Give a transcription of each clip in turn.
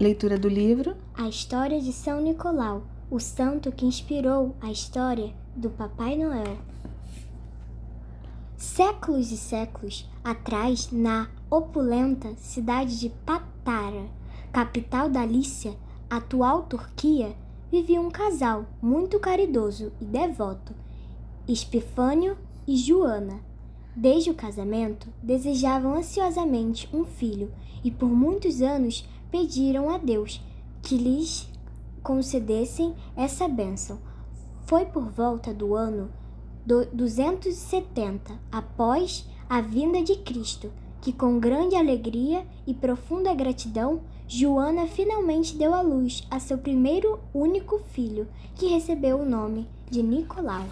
Leitura do livro A História de São Nicolau, o santo que inspirou a história do Papai Noel. Séculos e séculos atrás, na opulenta cidade de Patara, capital da Lícia, atual Turquia, vivia um casal muito caridoso e devoto, Epifânio e Joana. Desde o casamento, desejavam ansiosamente um filho e por muitos anos pediram a Deus que lhes concedessem essa bênção. Foi por volta do ano 270, após a vinda de Cristo, que com grande alegria e profunda gratidão, Joana finalmente deu à luz a seu primeiro único filho, que recebeu o nome de Nicolau.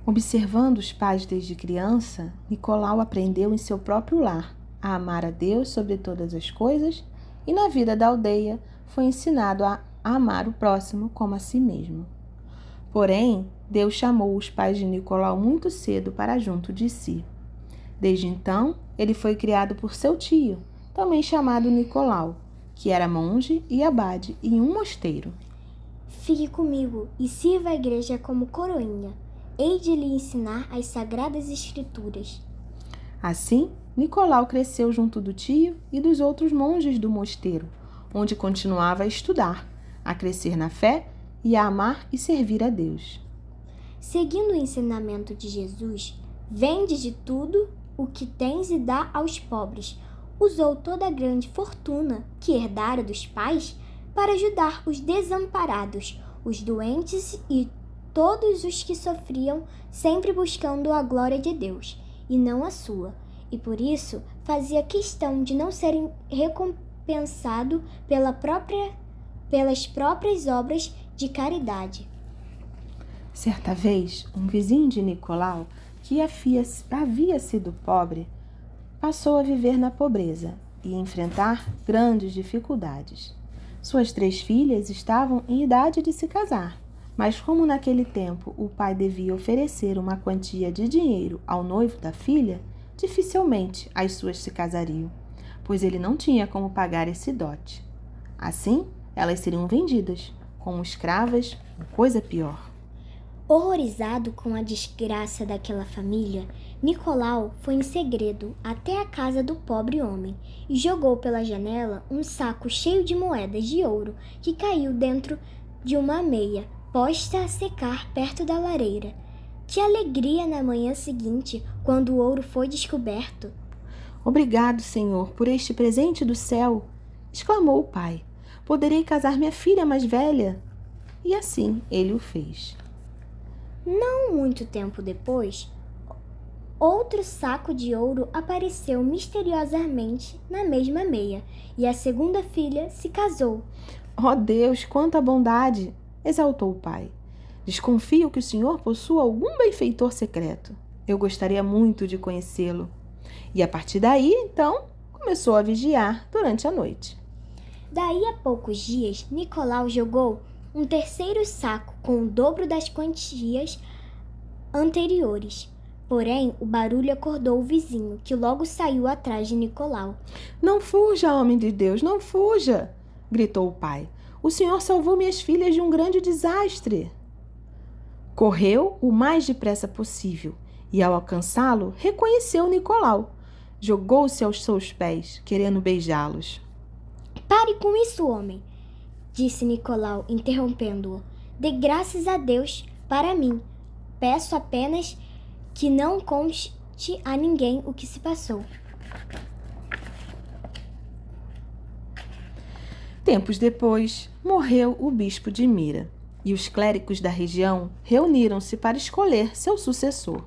Observando os pais desde criança, Nicolau aprendeu em seu próprio lar a amar a Deus sobre todas as coisas e na vida da aldeia foi ensinado a amar o próximo como a si mesmo. Porém, Deus chamou os pais de Nicolau muito cedo para junto de si. Desde então, ele foi criado por seu tio, também chamado Nicolau, que era monge e abade em um mosteiro. Fique comigo e sirva a igreja como coroinha. Hei de lhe ensinar as sagradas escrituras. Assim, Nicolau cresceu junto do tio e dos outros monges do mosteiro, onde continuava a estudar, a crescer na fé e a amar e servir a Deus. Seguindo o ensinamento de Jesus, vende de tudo o que tens e dá aos pobres. Usou toda a grande fortuna que herdara dos pais para ajudar os desamparados, os doentes e todos os que sofriam, sempre buscando a glória de Deus e não a sua. E por isso fazia questão de não ser recompensado pelas próprias obras de caridade. Certa vez, um vizinho de Nicolau, que havia sido pobre, passou a viver na pobreza e enfrentar grandes dificuldades. Suas 3 filhas estavam em idade de se casar, mas como naquele tempo o pai devia oferecer uma quantia de dinheiro ao noivo da filha, dificilmente as suas se casariam, pois ele não tinha como pagar esse dote. Assim, elas seriam vendidas, como escravas ou coisa pior. Horrorizado com a desgraça daquela família, Nicolau foi em segredo até a casa do pobre homem e jogou pela janela um saco cheio de moedas de ouro que caiu dentro de uma meia posta a secar perto da lareira. Que alegria na manhã seguinte, quando o ouro foi descoberto! Obrigado, Senhor, por este presente do céu! Exclamou o pai. Poderei casar minha filha mais velha? E assim ele o fez. Não muito tempo depois, outro saco de ouro apareceu misteriosamente na mesma meia, e a segunda filha se casou. Oh Deus, quanta bondade! Exaltou o pai. Desconfio que o senhor possua algum benfeitor secreto. Eu gostaria muito de conhecê-lo. E a partir daí, então, começou a vigiar durante a noite. Daí a poucos dias, Nicolau jogou um terceiro saco com o dobro das quantias anteriores. Porém, o barulho acordou o vizinho, que logo saiu atrás de Nicolau. Não fuja, homem de Deus, não fuja! Gritou o pai. O senhor salvou minhas filhas de um grande desastre. Correu o mais depressa possível e, ao alcançá-lo, reconheceu Nicolau. Jogou-se aos seus pés, querendo beijá-los. Pare com isso, homem, disse Nicolau, interrompendo-o. Dê graças a Deus para mim. Peço apenas que não conte a ninguém o que se passou. Tempos depois, morreu o bispo de Mira, e os clérigos da região reuniram-se para escolher seu sucessor.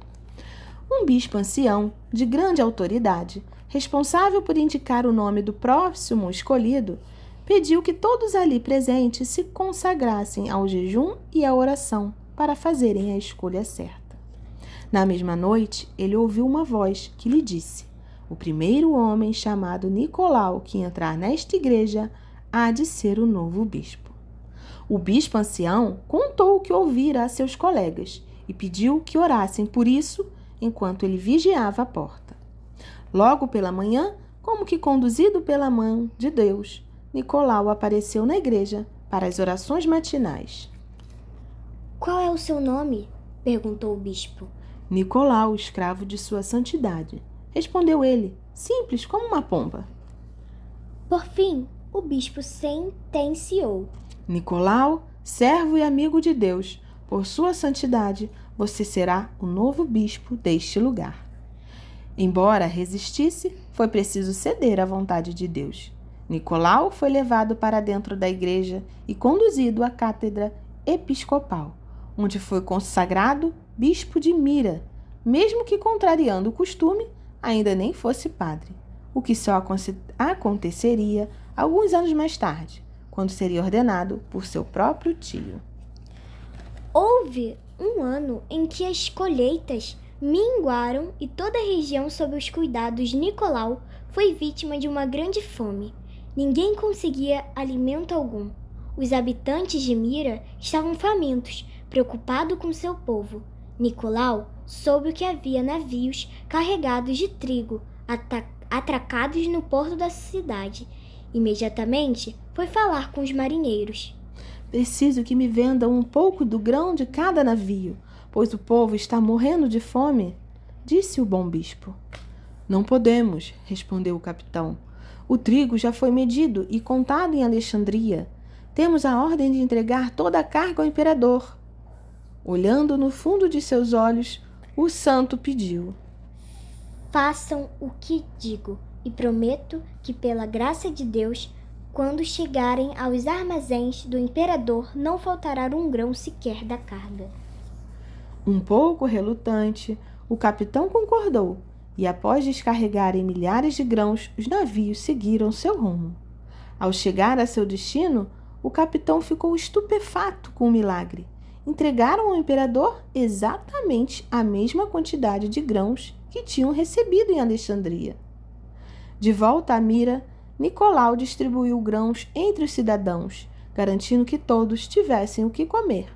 Um bispo ancião, de grande autoridade, responsável por indicar o nome do próximo escolhido, pediu que todos ali presentes se consagrassem ao jejum e à oração para fazerem a escolha certa. Na mesma noite, ele ouviu uma voz que lhe disse: o primeiro homem chamado Nicolau que entrar nesta igreja há de ser o novo bispo. O bispo ancião contou o que ouvira a seus colegas e pediu que orassem por isso enquanto ele vigiava a porta. Logo pela manhã, como que conduzido pela mão de Deus, Nicolau apareceu na igreja para as orações matinais. Qual é o seu nome? Perguntou o bispo. Nicolau, escravo de sua santidade, respondeu ele, simples como uma pomba. Por fim, o bispo sentenciou. Nicolau, servo e amigo de Deus, por sua santidade, você será o novo bispo deste lugar. Embora resistisse, foi preciso ceder à vontade de Deus. Nicolau foi levado para dentro da igreja e conduzido à cátedra episcopal, onde foi consagrado bispo de Mira, mesmo que contrariando o costume, ainda nem fosse padre, o que só aconteceria alguns anos mais tarde, quando seria ordenado por seu próprio tio. Houve um ano em que as colheitas minguaram e toda a região sob os cuidados de Nicolau foi vítima de uma grande fome. Ninguém conseguia alimento algum. Os habitantes de Mira estavam famintos, preocupados com seu povo. Nicolau soube que havia navios carregados de trigo atracados no porto da cidade. Imediatamente foi falar com os marinheiros. Preciso que me vendam um pouco do grão de cada navio, pois o povo está morrendo de fome, disse o bom bispo. Não podemos, respondeu o capitão. O trigo já foi medido e contado em Alexandria. Temos a ordem de entregar toda a carga ao imperador. Olhando no fundo de seus olhos, o santo pediu. Façam o que digo, e prometo que, pela graça de Deus, quando chegarem aos armazéns do imperador, não faltará um grão sequer da carga. Um pouco relutante, o capitão concordou, e após descarregarem milhares de grãos, os navios seguiram seu rumo. Ao chegar a seu destino, o capitão ficou estupefato com o milagre. Entregaram ao imperador exatamente a mesma quantidade de grãos que tinham recebido em Alexandria. De volta a Mira, Nicolau distribuiu grãos entre os cidadãos, garantindo que todos tivessem o que comer.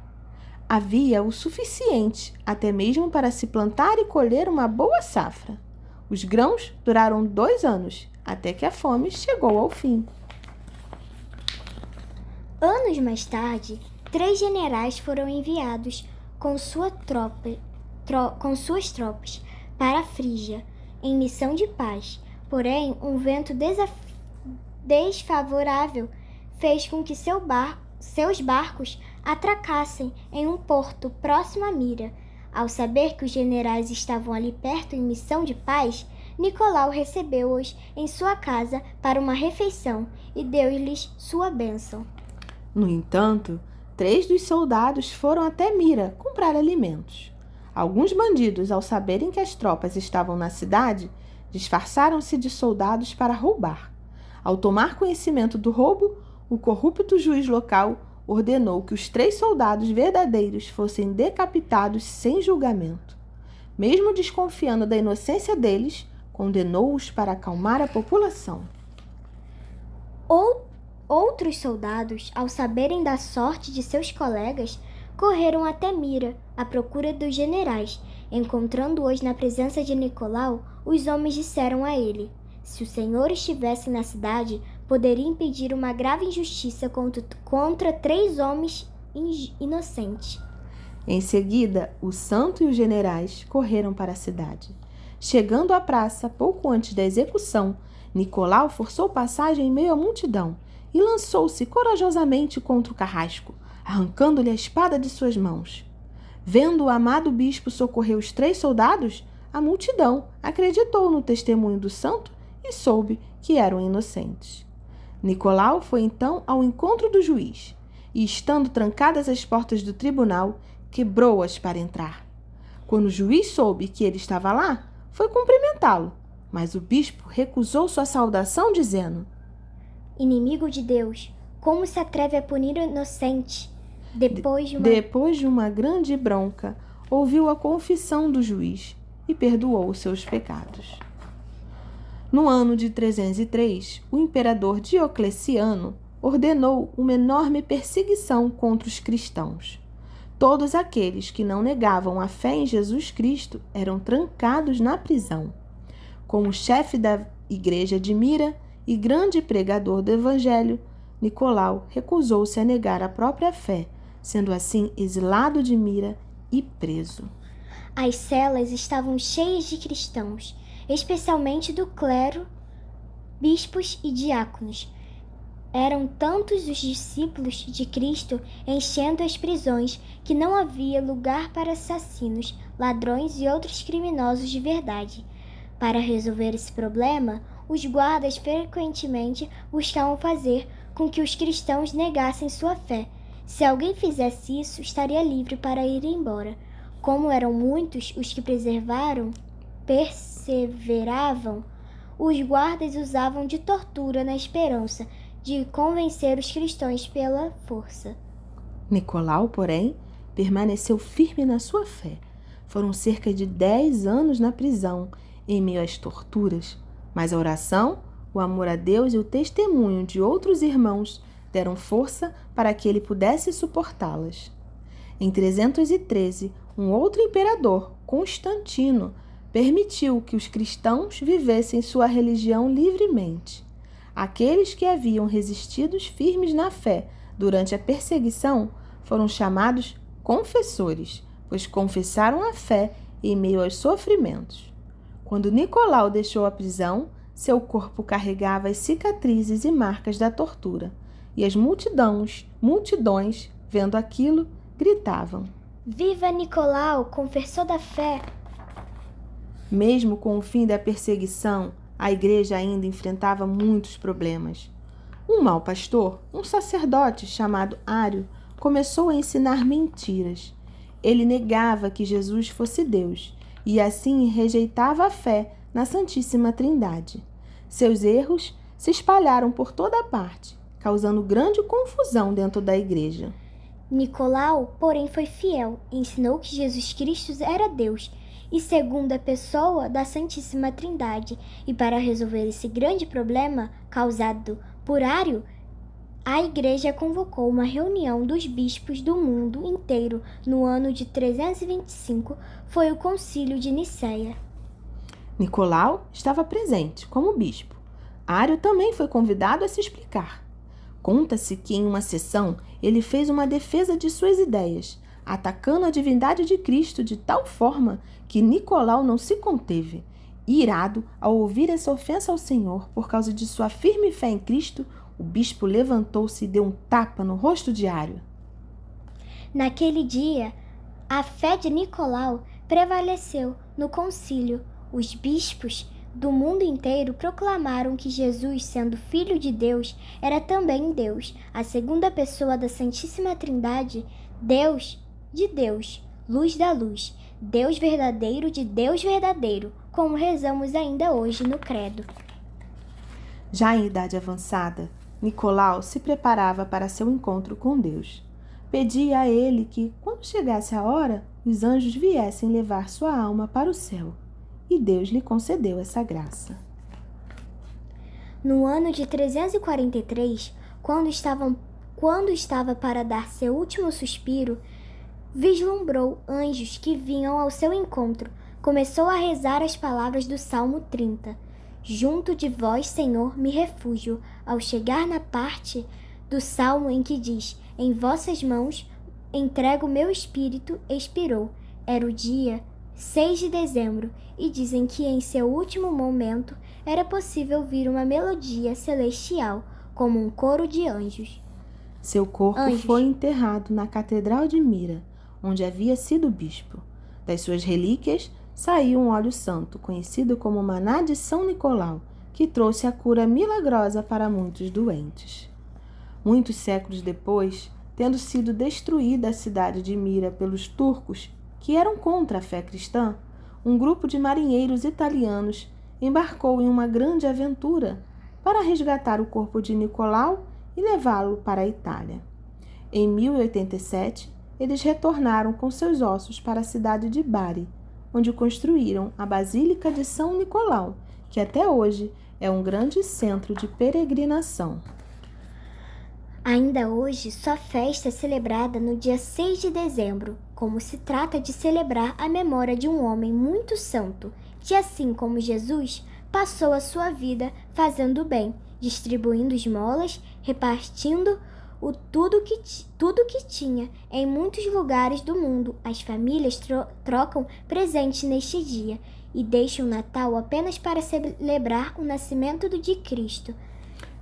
Havia o suficiente até mesmo para se plantar e colher uma boa safra. Os grãos duraram 2 anos, até que a fome chegou ao fim. Anos mais tarde, 3 generais foram enviados com suas tropas para a Frígia, em missão de paz. Porém, um vento desfavorável fez com que seus barcos atracassem em um porto próximo a Mira. Ao saber que os generais estavam ali perto em missão de paz, Nicolau recebeu-os em sua casa para uma refeição e deu-lhes sua bênção. No entanto, 3 dos soldados foram até Mira comprar alimentos. Alguns bandidos, ao saberem que as tropas estavam na cidade, disfarçaram-se de soldados para roubar. Ao tomar conhecimento do roubo, o corrupto juiz local ordenou que os 3 soldados verdadeiros fossem decapitados sem julgamento. Mesmo desconfiando da inocência deles, condenou-os para acalmar a população. Outros soldados, ao saberem da sorte de seus colegas, correram até Mira à procura dos generais. Encontrando-os na presença de Nicolau, os homens disseram a ele: se o senhor estivesse na cidade, poderia impedir uma grave injustiça contra 3 homens inocentes. Em seguida, o santo e os generais correram para a cidade. Chegando à praça, pouco antes da execução, Nicolau forçou passagem em meio à multidão e lançou-se corajosamente contra o carrasco, arrancando-lhe a espada de suas mãos. Vendo o amado bispo socorrer os 3 soldados, a multidão acreditou no testemunho do santo e soube que eram inocentes. Nicolau foi então ao encontro do juiz e, estando trancadas as portas do tribunal, quebrou-as para entrar. Quando o juiz soube que ele estava lá, foi cumprimentá-lo, mas o bispo recusou sua saudação, dizendo: inimigo de Deus, como se atreve a punir o inocente? Depois de uma grande bronca, ouviu a confissão do juiz e perdoou os seus pecados. No ano de 303, o imperador Diocleciano ordenou uma enorme perseguição contra os cristãos. Todos aqueles que não negavam a fé em Jesus Cristo eram trancados na prisão. Com o chefe da igreja de Mira e grande pregador do Evangelho, Nicolau recusou-se a negar a própria fé, sendo assim exilado de Mira e preso. As celas estavam cheias de cristãos, especialmente do clero, bispos e diáconos. Eram tantos os discípulos de Cristo enchendo as prisões que não havia lugar para assassinos, ladrões e outros criminosos de verdade. Para resolver esse problema, os guardas frequentemente buscavam fazer com que os cristãos negassem sua fé. Se alguém fizesse isso, estaria livre para ir embora. Como eram muitos os que perseveravam, os guardas usavam de tortura na esperança de convencer os cristãos pela força. Nicolau, porém, permaneceu firme na sua fé. Foram cerca de 10 anos na prisão, em meio às torturas, mas a oração, o amor a Deus e o testemunho de outros irmãos deram força para que ele pudesse suportá-las. Em 313, um outro imperador, Constantino, permitiu que os cristãos vivessem sua religião livremente. Aqueles que haviam resistido firmes na fé durante a perseguição foram chamados confessores, pois confessaram a fé em meio aos sofrimentos. Quando Nicolau deixou a prisão, seu corpo carregava as cicatrizes e marcas da tortura, e as multidões, vendo aquilo, gritavam: Viva Nicolau, confessor da fé! Mesmo com o fim da perseguição, a igreja ainda enfrentava muitos problemas. Um mau pastor, um sacerdote chamado Ário, começou a ensinar mentiras. Ele negava que Jesus fosse Deus e assim rejeitava a fé na Santíssima Trindade. Seus erros se espalharam por toda parte, causando grande confusão dentro da igreja. Nicolau, porém, foi fiel, ensinou que Jesus Cristo era Deus e segunda pessoa da Santíssima Trindade, e para resolver esse grande problema causado por Ário, a igreja convocou uma reunião dos bispos do mundo inteiro no ano de 325, foi o Concílio de Nicéia. Nicolau estava presente como bispo. Ário também foi convidado a se explicar. Conta-se que em uma sessão ele fez uma defesa de suas ideias, atacando a divindade de Cristo de tal forma que Nicolau não se conteve. Irado ao ouvir essa ofensa ao Senhor por causa de sua firme fé em Cristo, o bispo levantou-se e deu um tapa no rosto de Ário. Naquele dia, a fé de Nicolau prevaleceu no concílio. Os bispos do mundo inteiro proclamaram que Jesus, sendo Filho de Deus, era também Deus, a segunda pessoa da Santíssima Trindade, Deus de Deus, luz da luz, Deus verdadeiro de Deus verdadeiro, como rezamos ainda hoje no Credo. Já em idade avançada, Nicolau se preparava para seu encontro com Deus. Pedia a ele que, quando chegasse a hora, os anjos viessem levar sua alma para o céu. E Deus lhe concedeu essa graça. No ano de 343, quando estava para dar seu último suspiro, vislumbrou anjos que vinham ao seu encontro. Começou a rezar as palavras do Salmo 30. Junto de vós, Senhor, me refúgio. Ao chegar na parte do Salmo em que diz: em vossas mãos entrego meu espírito, expirou. Era o dia 6 de dezembro, e dizem que em seu último momento era possível ouvir uma melodia celestial, como um coro de anjos. Seu corpo foi enterrado na Catedral de Mira, onde havia sido bispo. Das suas relíquias saiu um óleo santo, conhecido como maná de São Nicolau, que trouxe a cura milagrosa para muitos doentes. Muitos séculos depois, tendo sido destruída a cidade de Mira pelos turcos, que eram contra a fé cristã, um grupo de marinheiros italianos embarcou em uma grande aventura para resgatar o corpo de Nicolau e levá-lo para a Itália. Em 1087, eles retornaram com seus ossos para a cidade de Bari, onde construíram a Basílica de São Nicolau, que até hoje é um grande centro de peregrinação. Ainda hoje, sua festa é celebrada no dia 6 de dezembro, como se trata de celebrar a memória de um homem muito santo, que assim como Jesus, passou a sua vida fazendo o bem. distribuindo esmolas, repartindo tudo que tinha. Em muitos lugares do mundo, as famílias trocam presentes neste dia e deixam o Natal apenas para celebrar o nascimento de Cristo.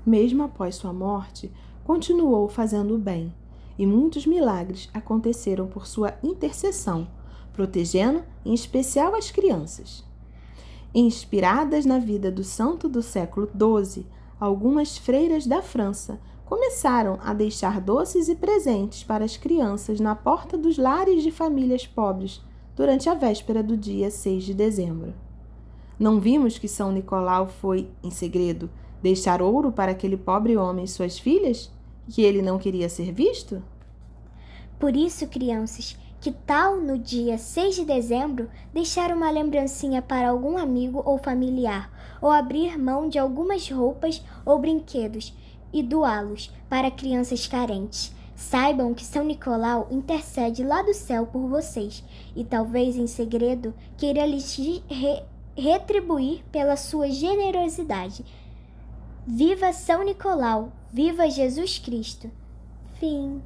Mesmo após sua morte, continuou fazendo o bem, e muitos milagres aconteceram por sua intercessão, protegendo em especial as crianças. Inspiradas na vida do santo do século XII, algumas freiras da França começaram a deixar doces e presentes para as crianças na porta dos lares de famílias pobres durante a véspera do dia 6 de dezembro. Não vimos que São Nicolau foi, em segredo, deixar ouro para aquele pobre homem e suas filhas, que ele não queria ser visto? Por isso, crianças, que tal no dia 6 de dezembro deixar uma lembrancinha para algum amigo ou familiar, ou abrir mão de algumas roupas ou brinquedos e doá-los para crianças carentes? Saibam que São Nicolau intercede lá do céu por vocês e talvez em segredo queira lhes retribuir pela sua generosidade. Viva São Nicolau! Viva Jesus Cristo! Fim.